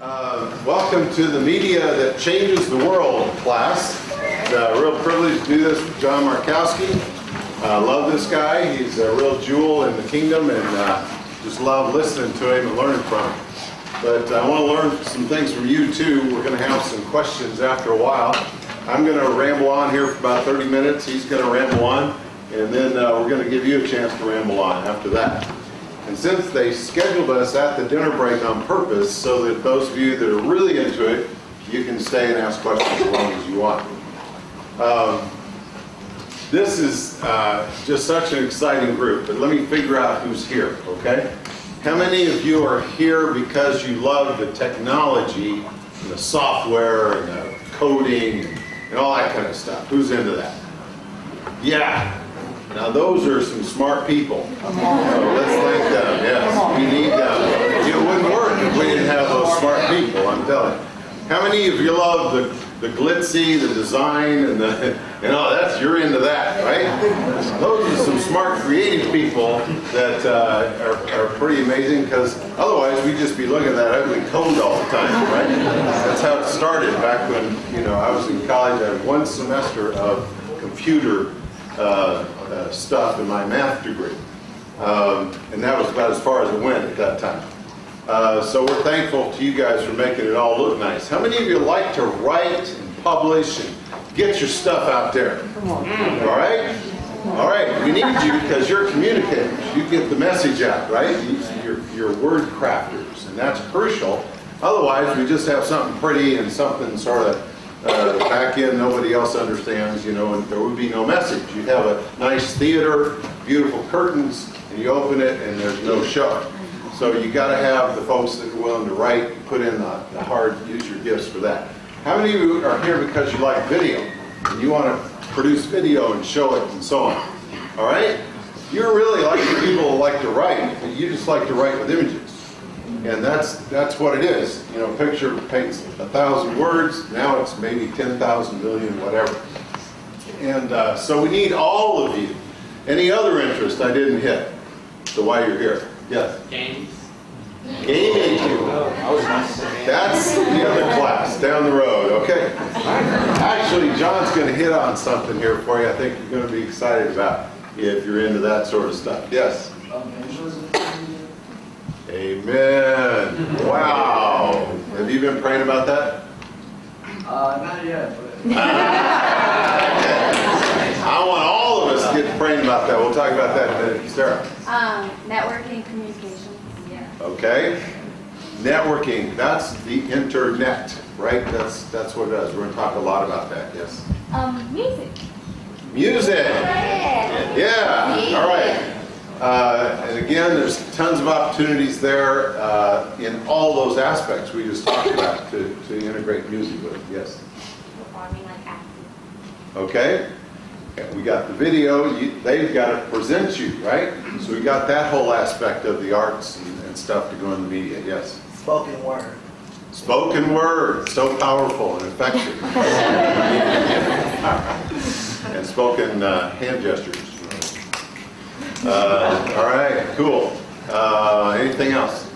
Welcome to the Media That Changes the World class. It's a real privilege to do this with John Markowski. I love this guy. He's a real jewel in the kingdom, and just love listening to him and learning from him. But I want to learn some things from you too. We're going to have some questions after a while. I'm going to ramble on here for about 30 minutes. He's going to ramble on, and then we're going to give you a chance to ramble on after that. And since they scheduled us at the dinner break on purpose so that those of you that are really into it, you can stay and ask questions as long as you want. This is just such an exciting group, but let me figure out who's here, okay? How many of you are here because you love the technology and the software and the coding and all that kind of stuff? Who's into that? Yeah. Now those are some smart people. So let's thank them. Yes, we need them. It wouldn't work if we didn't have those smart people, I'm telling you. How many of you love the glitzy, the design, and you're into that, right? Those are some smart, creative people that are pretty amazing, because otherwise we'd just be looking at that ugly code all the time, right? That's how it started back when I was in college. I had one semester of computer stuff in my math degree, and that was about as far as it went at that time. So we're thankful to you guys for making it all look nice. How many of you like to write and publish and get your stuff out there? All right? All right, we need you because you're communicators. You get the message out, right? You're word crafters, and that's crucial. Otherwise, we just have something pretty and something sort of back in nobody else understands, and there would be no message. You'd have a nice theater, beautiful curtains, and you open it and there's no show. So you got to have the folks that are willing to write, put in the hard, use your gifts for that. How many of you are here because you like video and you want to produce video and show it and so on? All right? You're really like the people who like to write, but you just like to write with images. And that's what it is. Picture paints 1,000 words. Now it's maybe 10,000 million, whatever. And so we need all of you. Any other interest I didn't hit? So why you're here? Yes? Games. Gaming. That's the other class down the road. Okay. Actually, John's going to hit on something here for you I think you're going to be excited about if you're into that sort of stuff. Yes? Amen. Wow. Have you been praying about that? Not yet. I want all of us to get praying about that. We'll talk about that in a minute. Sarah? Networking, communications. Yeah. Okay. Networking. That's the internet, right? That's what it is. We're going to talk a lot about that. Yes? Music. Music. Yeah. All right. And again, there's tons of opportunities there in all those aspects we just talked about to integrate music with it. Yes? Performing like acting. Okay. We got the video. They've got to present you, right? So we got that whole aspect of the arts and stuff to go in the media. Yes? Spoken word. Spoken word. So powerful and effective. And spoken hand gestures. All right, cool. Anything else?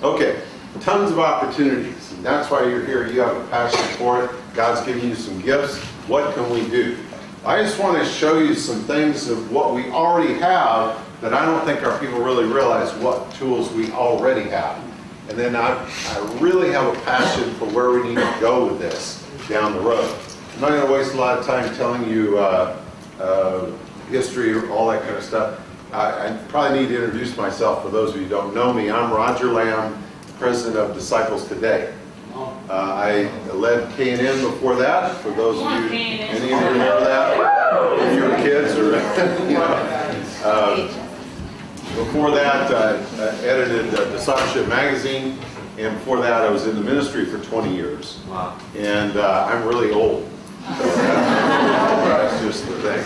Okay, tons of opportunities. And that's why you're here. You have a passion for it. God's giving you some gifts. What can we do? I just want to show you some things of what we already have that I don't think our people really realize what tools we already have. And then I really have a passion for where we need to go with this down the road. I'm not going to waste a lot of time telling you history, all that kind of stuff. I probably need to introduce myself for those of you who don't know me. I'm Roger Lamb, president of Disciples Today. I led K&N before that. For those of you, any of you remember that? If you were kids or, before that, I edited Discipleship Magazine, and before that, I was in the ministry for 20 years. Wow. And I'm really old. So that's just the thing.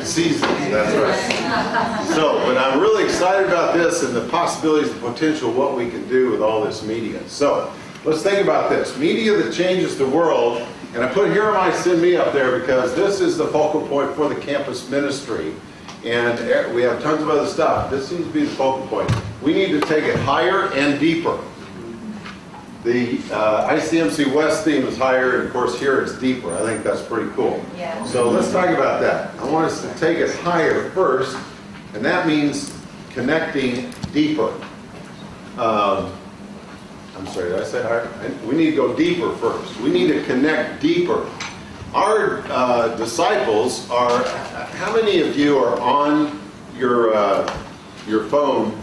Seasons, that's right. So, but I'm really excited about this and the possibilities, the potential, what we can do with all this media. So, let's think about this. Media that changes the world. And I put Here Am I, Send Me up there because this is the focal point for the campus ministry. And we have tons of other stuff. This seems to be the focal point. We need to take it higher and deeper. The ICMC West theme is higher, and of course here it's deeper. I think that's pretty cool. Yeah. So let's talk about that. I want us to take it higher first, and that means connecting deeper. I'm sorry, did I say higher? We need to go deeper first. We need to connect deeper. Our disciples are, how many of you are on your phone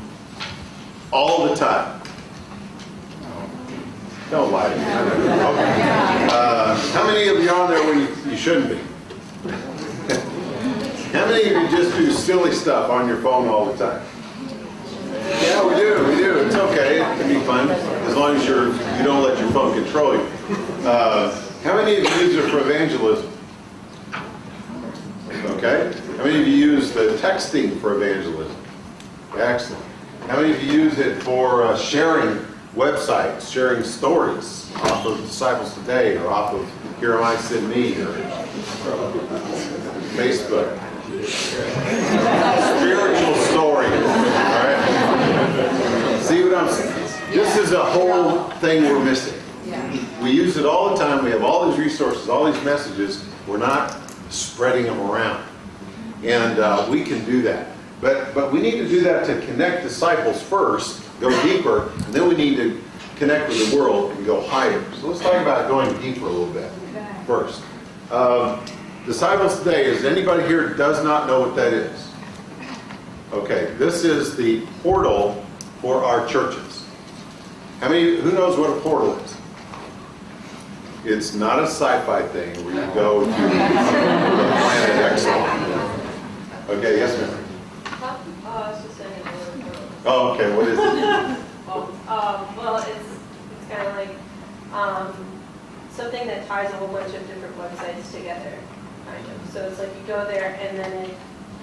all the time? Don't lie to me. Okay. How many of you are on there when you shouldn't be? How many of you just do silly stuff on your phone all the time? Yeah, we do. It's okay. It can be fun as long as you don't let your phone control you. How many of you use it for evangelism? Okay. How many of you use the texting for evangelism? Excellent. How many of you use it for sharing websites, sharing stories off of Disciples Today or off of Here Am I, Send Me or Facebook? Spiritual stories. All right. See what I'm saying? This is a whole thing we're missing. We use it all the time. We have all these resources, all these messages. We're not spreading them around. And we can do that. But we need to do that to connect disciples first, go deeper, and then we need to connect with the world and go higher. So let's talk about going deeper a little bit first. Disciples Today, is anybody here does not know what that is? Okay, this is the portal for our churches. Who knows what a portal is? It's not a sci-fi thing where you go to the planet Exxon. Okay, yes ma'am? It's just saying Oh, okay, what is it? well, it's kind of like something that ties a whole bunch of different websites together, kind of. So it's like you go there and then it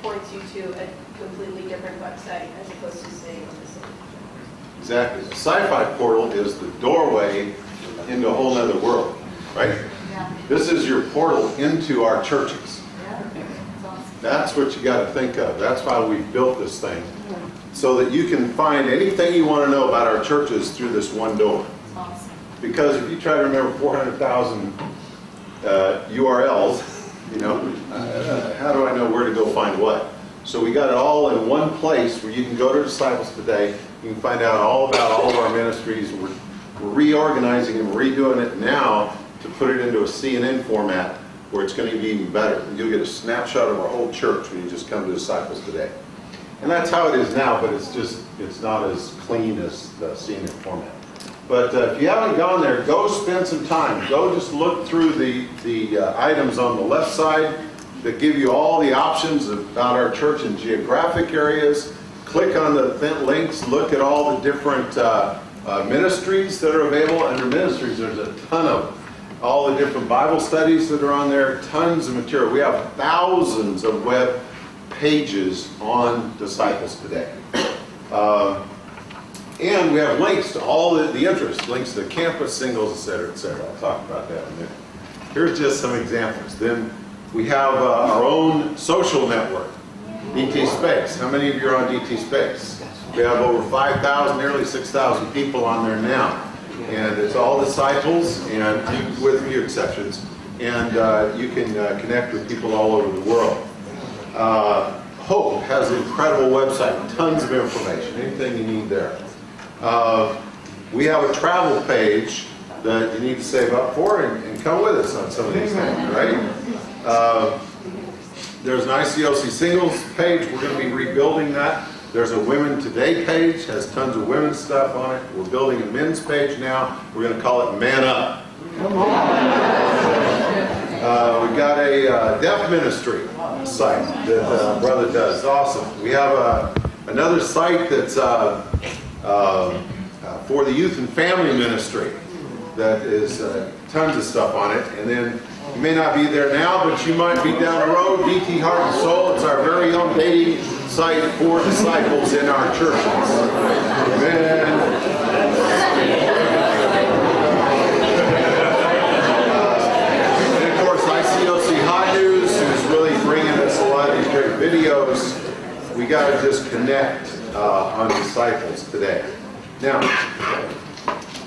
points you to a completely different website as opposed to staying on the same. Exactly. The sci-fi portal is the doorway into a whole other world, right? This is your portal into our churches. That's what you got to think of. That's why we built this thing. So that you can find anything you want to know about our churches through this one door. Because if you try to remember 400,000 URLs, how do I know where to go find what? So we got it all in one place where you can go to Disciples Today. You can find out all about all of our ministries. We're reorganizing and redoing it now to put it into a CNN format where it's going to be even better. You'll get a snapshot of our whole church when you just come to Disciples Today. And that's how it is now, but it's not as clean as the CNN format. But if you haven't gone there, go spend some time. Go just look through the items on the left side that give you all the options about our church in geographic areas. Click on the links, look at all the different ministries that are available. Under ministries, there's a ton of them. All the different Bible studies that are on there, tons of material. We have thousands of web pages on Disciples Today. And we have links to all the interest, links to campus singles, et cetera, et cetera. I'll talk about that in a minute. Here's just some examples. Then we have our own social network, DT Space. How many of you are on DT Space? We have over 5,000, nearly 6,000 people on there now. And it's all disciples, and with a few exceptions. And you can connect with people all over the world. Hope has an incredible website, tons of information, anything you need there. We have a travel page that you need to save up for and come with us on some of these things, right? There's an ICOC singles page. We're going to be rebuilding that. There's a Women Today page, has tons of women's stuff on it. We're building a men's page now. We're going to call it Man Up. We've got a deaf ministry site that brother does. It's awesome. We have another site that's for the youth and family ministry that is tons of stuff on it. And then you may not be there now, but you might be down the road. DT Heart and Soul. It's our very own dating site for disciples in our churches. Amen. And of course, ICOC High News is really bringing us a lot of these great videos. We got to just connect on disciples today. Now,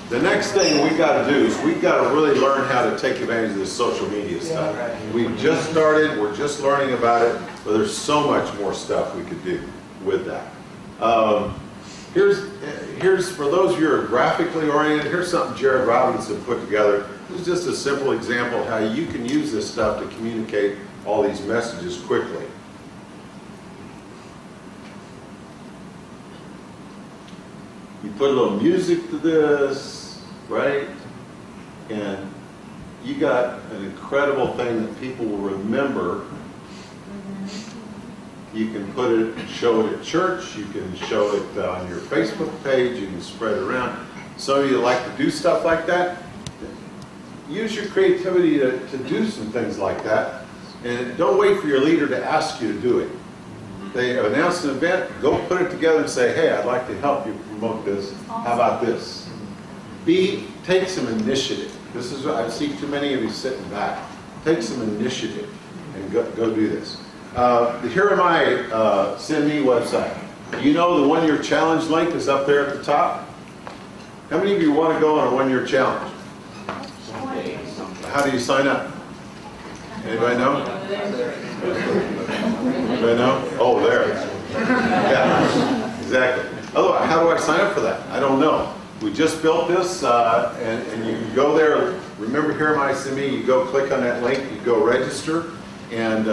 The next thing we got to do is we've got to really learn how to take advantage of this social media stuff. We've just started, we're just learning about it, but there's so much more stuff we could do with that. Here's for those of you who are graphically oriented, here's something Jared Robinson put together. This is just a simple example of how you can use this stuff to communicate all these messages quickly. You put a little music to this, right? And you got an incredible thing that people will remember. You can put it, show it at church, you can show it on your Facebook page, you can spread it around. Some of you like to do stuff like that. Use your creativity to do some things like that. And don't wait for your leader to ask you to do it. They announce an event, go put it together and say, hey, I'd like to help you promote this. How about this? Take some initiative. This is what I see too many of you sitting back. Take some initiative and go do this. Here am I, Send Me website. You know the one-year challenge link is up there at the top? How many of you want to go on a one-year challenge? How do you sign up? Anybody know? Anybody know? Oh, there. Yeah, exactly. Otherwise, how do I sign up for that? I don't know. We just built this, and you can go there. Remember, here am I, Send Me. You go click on that link. You go register and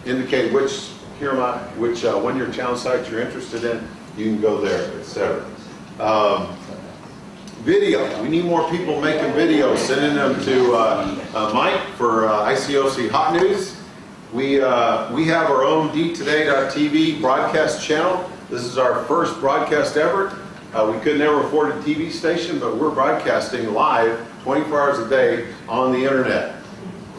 indicate which one-year challenge site you're interested in. You can go there, etc. Video. We need more people making videos, sending them to Mike for ICOC Hot News. We have our own dtoday.tv broadcast channel. This is our first broadcast ever. We could never afford a TV station, but we're broadcasting live 24 hours a day on the internet.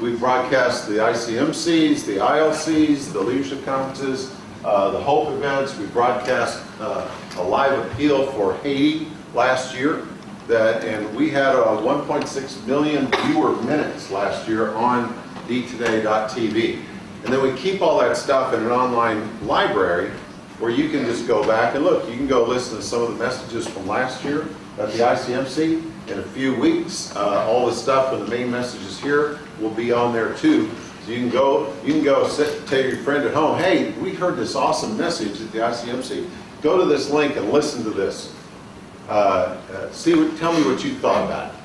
We broadcast the ICMCs, the ILCs, the leadership conferences, the Hope events. We broadcast a live appeal for Haiti last year. And we had 1.6 million viewer minutes last year on dtoday.tv. And then we keep all that stuff in an online library where you can just go back and look. You can go listen to some of the messages from last year at the ICMC. In a few weeks, all the stuff and the main messages here will be on there too. So you can go tell your friend at home, hey, we heard this awesome message at the ICMC. Go to this link and listen to this. Tell me what you thought about it.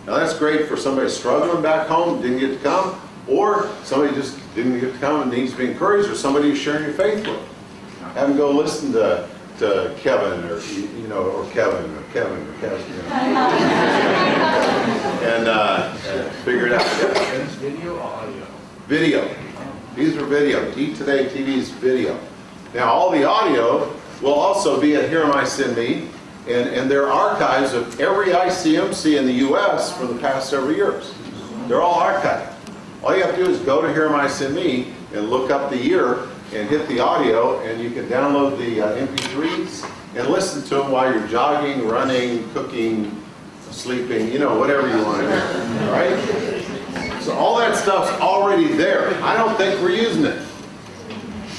Now that's great for somebody struggling back home, didn't get to come, or somebody just didn't get to come and needs to be encouraged, or somebody you're sharing your faith with. Have them go listen to Kevin or Kevin, and figure it out. Is video or audio? Video. These are video. Today TV's video. Now all the audio will also be at Here Am I, Send Me. And there are archives of every ICMC in the U.S. for the past several years. They're all archived. All you have to do is go to Here Am I, Send Me and look up the year and hit the audio, and you can download the MP3s and listen to them while you're jogging, running, cooking, sleeping, whatever you want to do. All right? So all that stuff's already there. I don't think we're using it.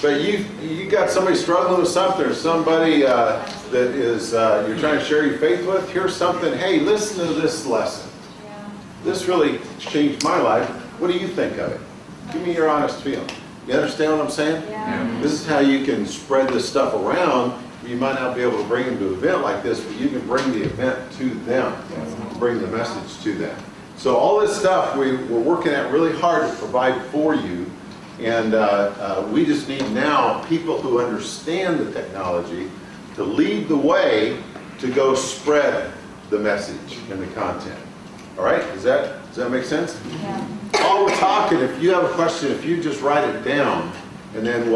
But you got somebody struggling with something, or somebody that is you're trying to share your faith with. Here's something. Hey, listen to this lesson. Yeah. This really changed my life. What do you think of it? Give me your honest feeling. You understand what I'm saying? Yeah. This is how you can spread this stuff around. You might not be able to bring them to an event like this, but you can bring the event to them, bring the message to them. So all this stuff we're working at really hard to provide for you. And we just need now people who understand the technology to lead the way to go spread the message and the content. All right? Does that make sense? Yeah. While we're talking, if you have a question, if you just write it down, and then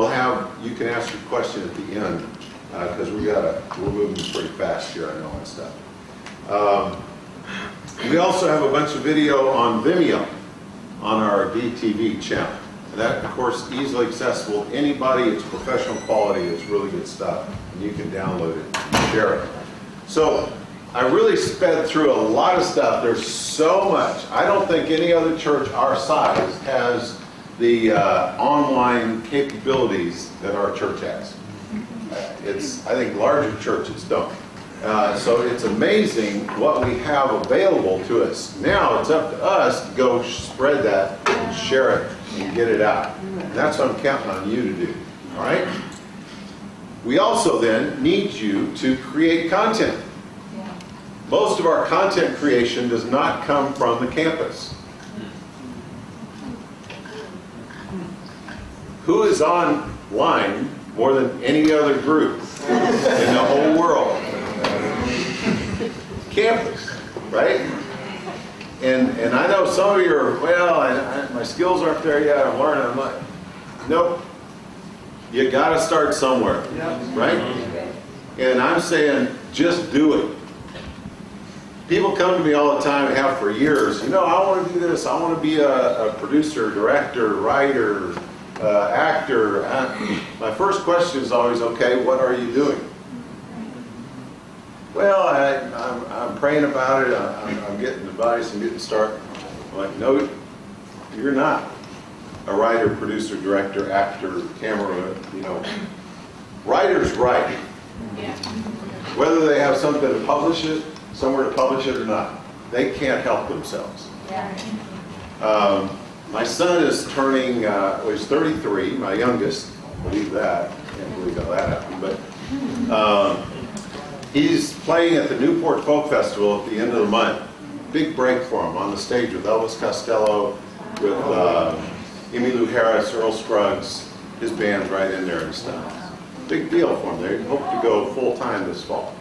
you can ask your question at the end, because we're moving pretty fast here, I know and stuff. We also have a bunch of video on Vimeo on our DTV channel. And that, of course, easily accessible to anybody. It's professional quality. It's really good stuff. And you can download it and share it. So I really sped through a lot of stuff. There's so much. I don't think any other church our size has the online capabilities that our church has. I think larger churches don't. So it's amazing what we have available to us. Now it's up to us to go spread that and share it and get it out. And that's what I'm counting on you to do. All right? We also then need you to create content. Most of our content creation does not come from the campus. Who is online more than any other group in the whole world? Campus, right? And I know some of you are, well, my skills aren't there yet, I'm learning. I'm like, nope. You got to start somewhere, right? And I'm saying, just do it. People come to me all the time and have for years, you know, I want to do this. I want to be a producer, director, writer, actor. My first question is always, okay, what are you doing? Well, I'm praying about it. I'm getting advice and getting started. I'm like, no, you're not a writer, producer, director, actor, camera, you know. Writers write. Whether they have something to publish it, somewhere to publish it or not, they can't help themselves. My son is turning, well, he's 33, my youngest, believe that, can't believe how that happened, but he's playing at the Newport Folk Festival at the end of the month. Big break for him on the stage with Elvis Costello, with Emmylou Harris, Earl Scruggs, his band's right in there and stuff. Big deal for him. They hope to go full time this fall.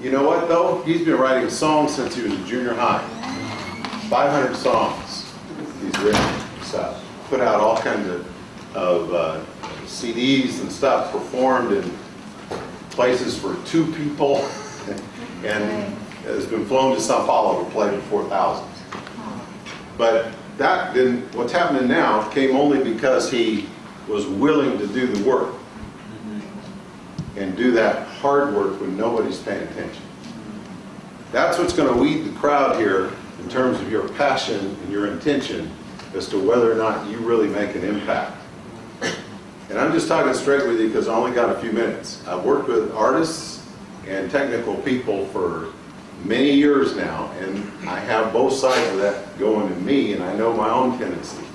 You know what though? He's been writing songs since he was in junior high. 500 songs he's written. So put out all kinds of CDs and stuff, performed in places for 2 people, and has been flown to Sao Paulo to play before thousands. But that didn't, what's happening now came only because he was willing to do the work and do that hard work when nobody's paying attention. That's what's going to weed the crowd here in terms of your passion and your intention as to whether or not you really make an impact. And I'm just talking straight with you because I only got a few minutes. I've worked with artists and technical people for many years now, and I have both sides of that going in me, and I know my own tendencies.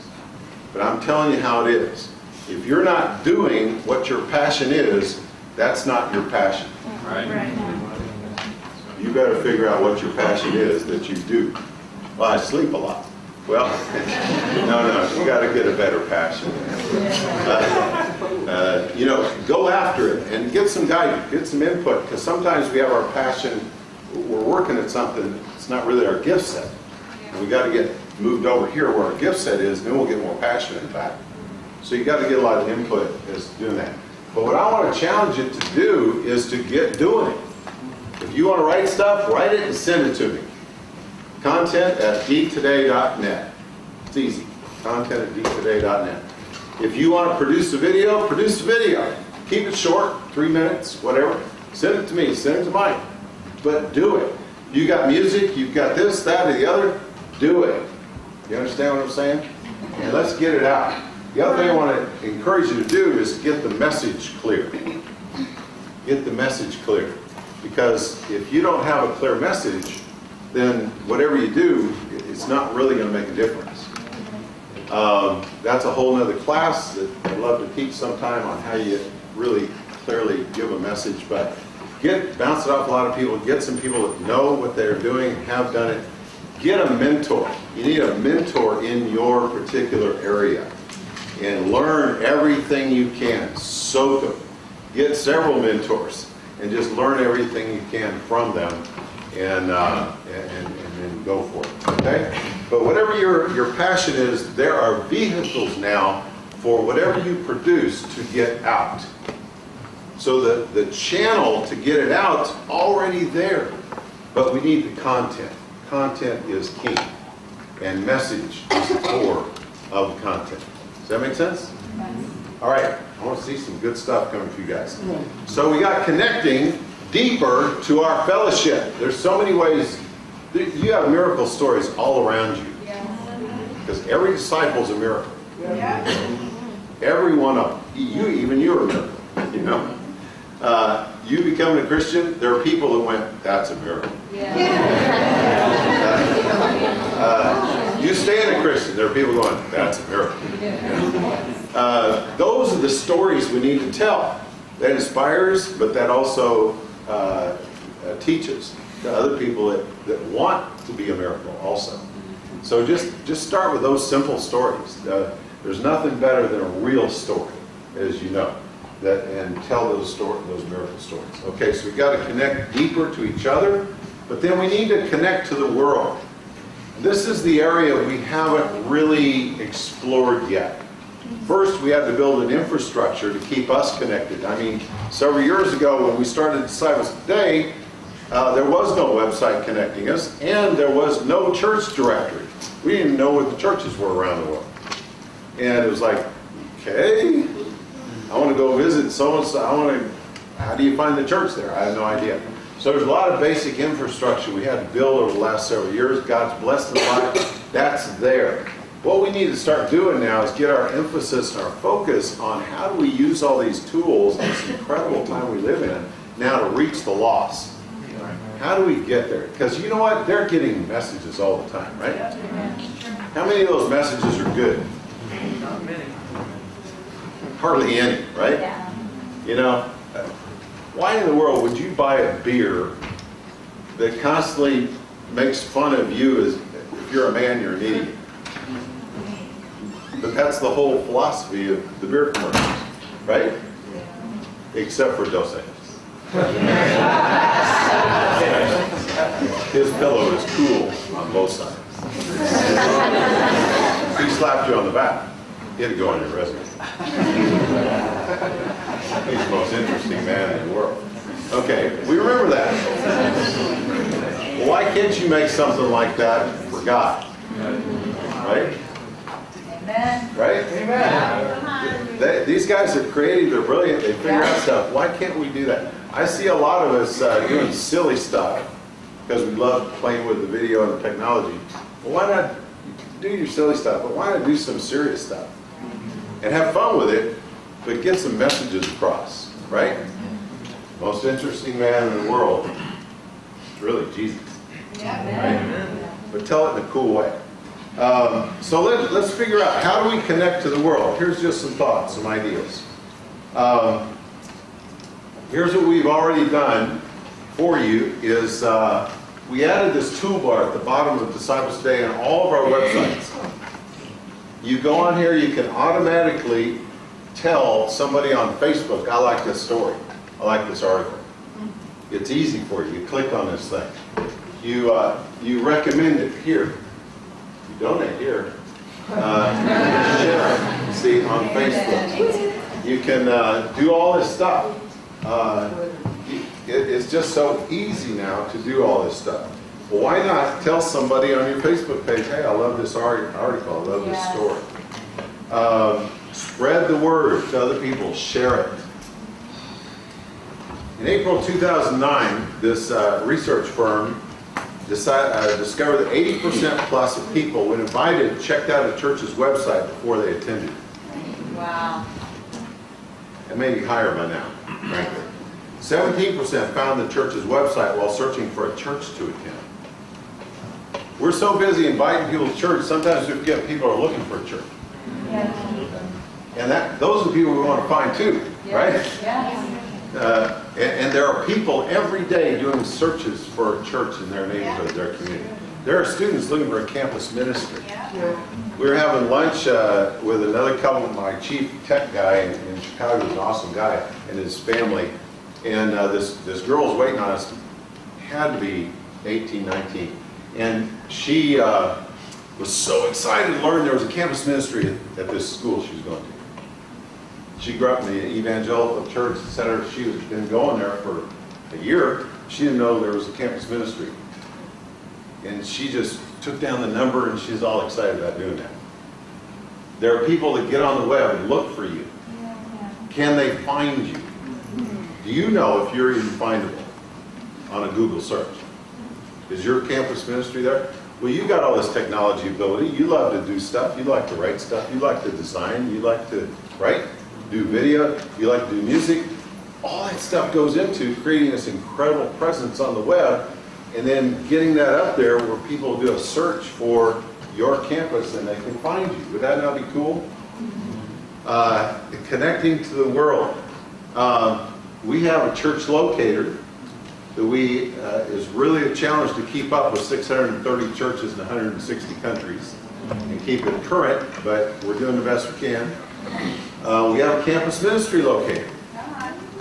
But I'm telling you how it is. If you're not doing what your passion is, that's not your passion. Right. You better figure out what your passion is that you do. Well, I sleep a lot. Well, no, you got to get a better passion. You know, go after it and get some guidance, get some input, because sometimes we have our passion, we're working at something, it's not really our gift set. And we got to get moved over here where our gift set is, then we'll get more passionate back. So you got to get a lot of input as to doing that. But what I want to challenge you to do is to get doing it. If you want to write stuff, write it and send it to me. Content@dtoday.net. It's easy. Content@dtoday.net. If you want to produce a video, produce a video. Keep it short, 3 minutes, whatever. Send it to me, send it to Mike. But do it. You got music, you've got this, that, or the other, do it. You understand what I'm saying? And let's get it out. The other thing I want to encourage you to do is get the message clear. Get the message clear. Because if you don't have a clear message, then whatever you do, it's not really going to make a difference. That's a whole nother class that I'd love to teach sometime on how you really clearly give a message. But bounce it off a lot of people, get some people that know what they're doing and have done it. Get a mentor. You need a mentor in your particular area. And learn everything you can. Soak them. Get several mentors and just learn everything you can from them, and then go for it. Okay? But whatever your passion is, there are vehicles now for whatever you produce to get out. So the channel to get it out's already there, but we need the content. Content is key, and message is the core of the content. Does that make sense? All right, I want to see some good stuff coming for you guys. So we got connecting deeper to our fellowship. There's so many ways. You have miracle stories all around you. Because every disciple's a miracle. Every one of them. Even you're a miracle, you know. you becoming a Christian, there are people that went, that's a miracle. You staying a Christian, there are people going, that's a miracle. Those are the stories we need to tell. That inspires, but that also teaches to other people that want to be a miracle also. So just start with those simple stories. There's nothing better than a real story, as you know, and tell those miracle stories. Okay, so we've got to connect deeper to each other, but then we need to connect to the world. This is the area we haven't really explored yet. First, we had to build an infrastructure to keep us connected. I mean, several years ago when we started Disciples Today, there was no website connecting us, and there was no church directory. We didn't know what the churches were around the world. And it was like, okay, I want to go visit so-and-so. How do you find the church there? I have no idea. So there's a lot of basic infrastructure we had to build over the last several years. God's blessed the life. That's there. What we need to start doing now is get our emphasis and our focus on how do we use all these tools in this incredible time we live in now to reach the lost. How do we get there? Because you know what? They're getting messages all the time, right? How many of those messages are good? Not many. Hardly any, right? Yeah. You know, why in the world would you buy a beer that constantly makes fun of you as if you're a man, you're an idiot? But that's the whole philosophy of the beer commercials, right? Except for Dos Equis. His pillow is cool on both sides. If he slapped you on the back, it'd go on your resume. He's the most interesting man in the world. Okay, we remember that. Well, why can't you make something like that for God? Right? Amen. Right? These guys are creative, they're brilliant, they figure out stuff. Why can't we do that? I see a lot of us doing silly stuff because we love playing with the video and the technology. Well, why not do your silly stuff, but why not do some serious stuff? And have fun with it, but get some messages across, right? Most interesting man in the world is really Jesus. Right? But tell it in a cool way. So let's figure out, how do we connect to the world? Here's just some thoughts, some ideas. Here's what we've already done for you is we added this toolbar at the bottom of Disciples Today on all of our websites. You go on here, you can automatically tell somebody on Facebook, I like this story, I like this article. It's easy for you. You click on this thing. You recommend it here. You donate here. Share it. See, on Facebook. You can do all this stuff. It's just so easy now to do all this stuff. Well, why not tell somebody on your Facebook page, hey, I love this article, I love this story. Spread the word to other people, share it. In April 2009, this research firm discovered that 80% plus of people, when invited, checked out a church's website before they attended. Wow. And maybe higher by now, frankly. 17% found the church's website while searching for a church to attend. We're so busy inviting people to church, sometimes we forget people are looking for a church. And those are the people we want to find too, right? And there are people every day doing searches for a church in their neighborhood, their community. There are students looking for a campus ministry. We were having lunch with another couple, my chief tech guy in Chicago, who's an awesome guy, and his family. And this girl was waiting on us, had to be 18, 19. And she was so excited to learn there was a campus ministry at this school she was going to. She grew up in the evangelical church, etc. She had been going there for a year. She didn't know there was a campus ministry. And she just took down the number and she's all excited about doing that. There are people that get on the web and look for you. Can they find you? Do you know if you're even findable on a Google search? Is your campus ministry there? Well, you got all this technology ability. You love to do stuff. You like to write stuff. You like to design. You like to, right? Do video. You like to do music. All that stuff goes into creating this incredible presence on the web and then getting that up there where people do a search for your campus and they can find you. Would that not be cool? Connecting to the world. We have a church locator that is really a challenge to keep up with 630 churches in 160 countries and keep it current, but we're doing the best we can. We have a campus ministry locator.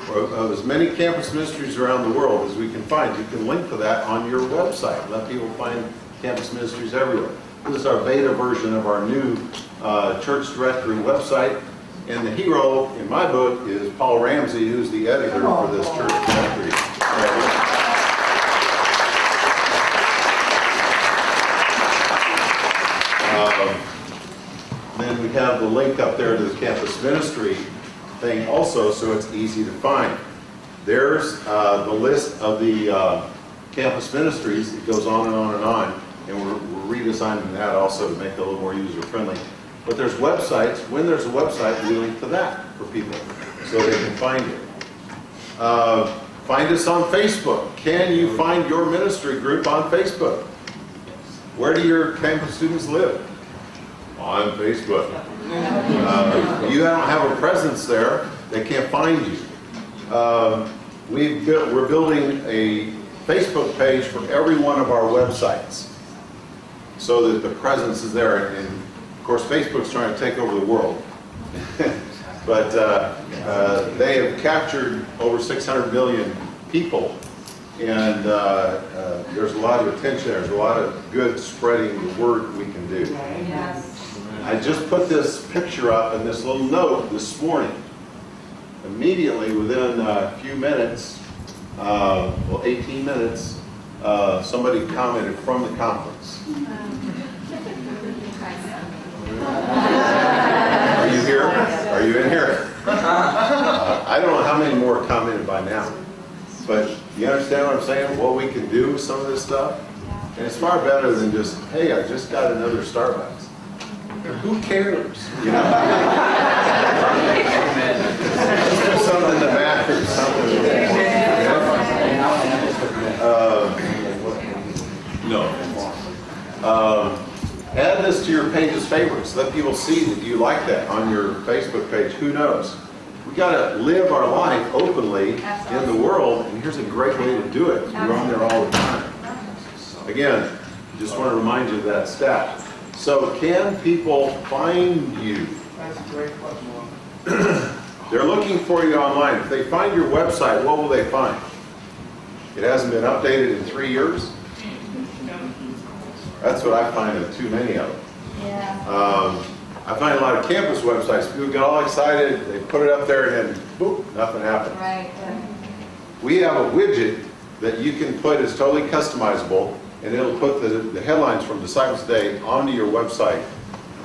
Of as many campus ministries around the world as we can find. You can link to that on your website. Let people find campus ministries everywhere. This is our beta version of our new church directory website. And the hero in my book is Paul Ramsey, who's the editor for this church directory. Then we have the link up there to the campus ministry thing also, so it's easy to find. There's the list of the campus ministries. It goes on and on and on, and we're redesigning that also to make it a little more user-friendly. But there's websites. When there's a website, we link to that for people so they can find it. Find us on Facebook. Can you find your ministry group on Facebook? Where do your campus students live? On Facebook. You don't have a presence there, they can't find you. We're building a Facebook page for every one of our websites so that the presence is there. And of course, Facebook's trying to take over the world. But they have captured over 600 million people, and there's a lot of attention there. There's a lot of good spreading the word we can do. Yes. I just put this picture up and this little note this morning. Immediately within a few minutes, 18 minutes, somebody commented from the conference. Are you here? Are you in here? I don't know how many more commented by now. But you understand what I'm saying? What we can do with some of this stuff? And it's far better than just, hey, I just got another Starbucks. Who cares? You know? Something that matters. Something no. Add this to your page's favorites. Let people see that you like that on your Facebook page. Who knows? We got to live our life openly in the world, and here's a great way to do it. You're on there all the time. Again, just want to remind you of that stat. So can people find you? That's a great question. They're looking for you online. If they find your website, what will they find? It hasn't been updated in 3 years? That's what I find of too many of them. Yeah. I find a lot of campus websites, people get all excited, they put it up there, and then, boop, nothing happens. Right. We have a widget that you can put as totally customizable, and it'll put the headlines from Disciples Today onto your website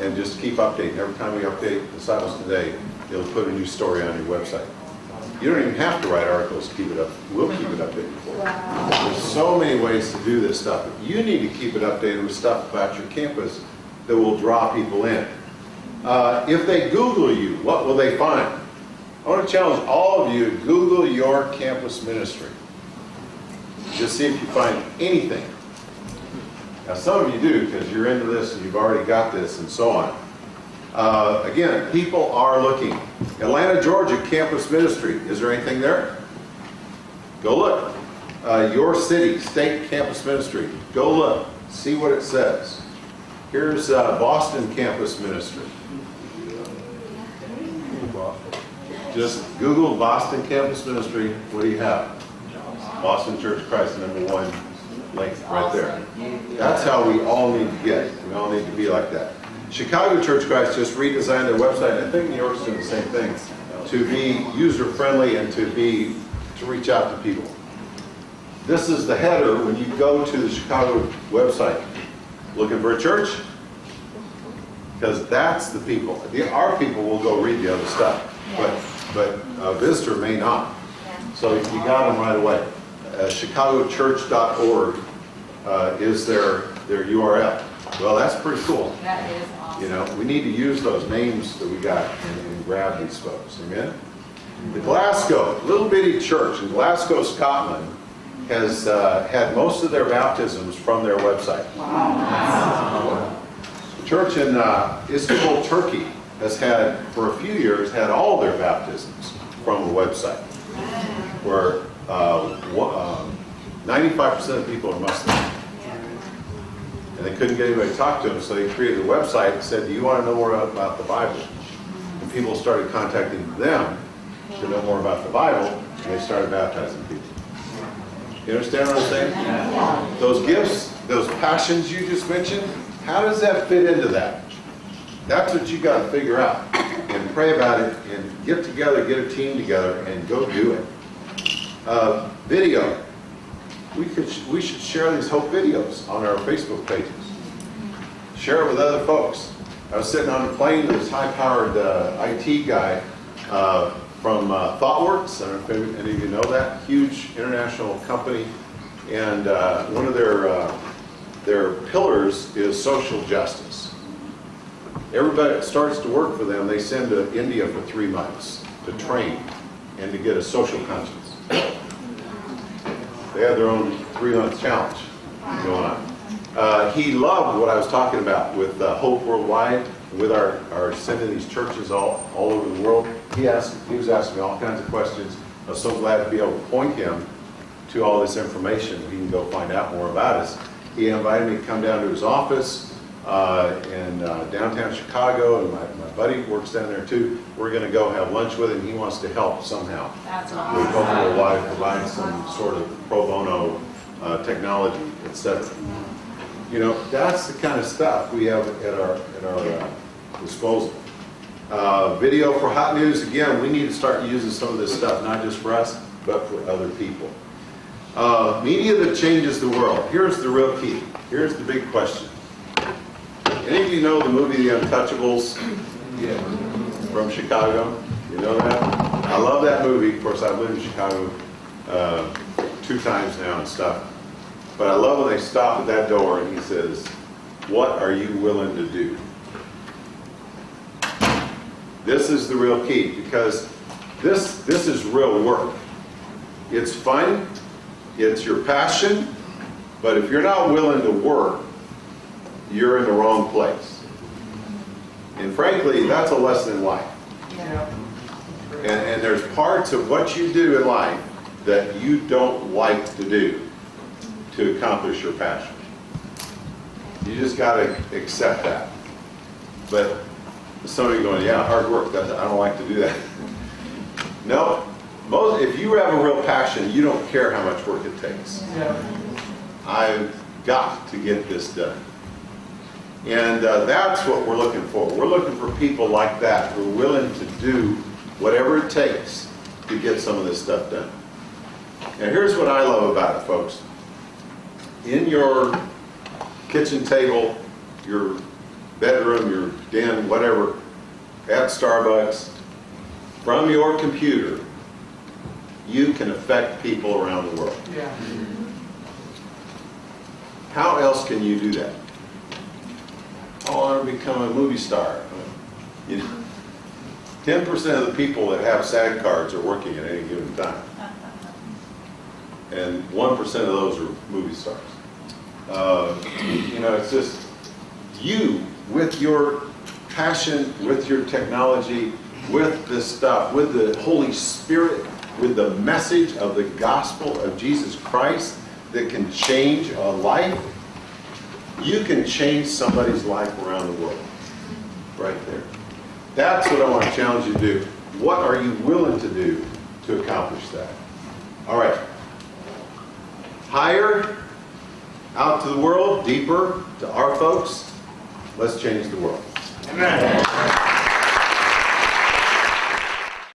and just keep updating. Every time we update Disciples Today, it'll put a new story on your website. You don't even have to write articles to keep it up. We'll keep it updated for you. Wow. There's so many ways to do this stuff. You need to keep it updated with stuff about your campus that will draw people in. If they Google you, what will they find? I want to challenge all of you to Google your campus ministry. Just see if you find anything. Now, some of you do because you're into this and you've already got this and so on. Again, people are looking. Atlanta, Georgia campus ministry. Is there anything there? Go look. Your city, state campus ministry. Go look. See what it says. Here's Boston campus ministry. Just Google Boston campus ministry. What do you have? Boston Church of Christ, #1 link right there. That's how we all need to get. We all need to be like that. Chicago Church of Christ just redesigned their website. I think New York's doing the same thing, to be user-friendly and to reach out to people. This is the header when you go to the Chicago website. Looking for a church? Because that's the people. Our people will go read the other stuff, but a visitor may not. So you got them right away. ChicagoChurch.org is their URL. Well, that's pretty cool. That is awesome. You know, we need to use those names that we got and grab these folks. Amen? The Glasgow, little bitty church in Glasgow, Scotland, has had most of their baptisms from their website. The church in Istanbul, Turkey, has had, for a few years, had all their baptisms from a website, where 95% of people are Muslim. And they couldn't get anybody to talk to them, so they created a website and said, do you want to know more about the Bible? And people started contacting them to know more about the Bible, and they started baptizing people. You understand what I'm saying? Those gifts, those passions you just mentioned, how does that fit into that? That's what you got to figure out and pray about it and get together, get a team together and go do it. Video. We should share these Hope videos on our Facebook pages. Share it with other folks. I was sitting on a plane with this high-powered IT guy from ThoughtWorks. I don't know if any of you know that. Huge international company. And one of their pillars is social justice. Everybody that starts to work for them, they send to India for 3 months to train and to get a social conscience. They have their own 3-month challenge going on. He loved what I was talking about with Hope Worldwide, with our sending these churches all over the world. He was asking me all kinds of questions. I was so glad to be able to point him to all this information. He can go find out more about us. He invited me to come down to his office in downtown Chicago, and my buddy works down there too. We're going to go have lunch with him. He wants to help somehow. That's With awesome. Hope Worldwide, provide some sort of pro bono technology, etc. You know, that's the kind of stuff we have at our disposal. Video for hot news. Again, we need to start using some of this stuff, not just for us, but for other people. Media that changes the world. Here's the real key. Here's the big question. Any of you know the movie The Untouchables? Yeah. From Chicago? You know that? I love that movie. Of course, I've lived in Chicago 2 times now and stuff. But I love when they stop at that door and he says, what are you willing to do? This is the real key, because this is real work. It's fun, it's your passion, but if you're not willing to work, you're in the wrong place. And frankly, that's a lesson in life. And there's parts of what you do in life that you don't like to do to accomplish your passion. You just got to accept that. But some of you going, yeah, hard work, I don't like to do that. No, if you have a real passion, you don't care how much work it takes. I've got to get this done. And that's what we're looking for. We're looking for people like that who are willing to do whatever it takes to get some of this stuff done. And here's what I love about it, folks. In your kitchen table, your bedroom, your den, whatever, at Starbucks, from your computer, you can affect people around the world. How else can you do that? Oh, I want to become a movie star. You know, 10% of the people that have SAG cards are working at any given time. And 1% of those are movie stars. You know, it's just you, with your passion, with your technology, with this stuff, with the Holy Spirit, with the message of the gospel of Jesus Christ that can change a life. You can change somebody's life around the world. Right there. That's what I want to challenge you to do. What are you willing to do to accomplish that? All right. Higher, out to the world, deeper to our folks. Let's change the world. Amen.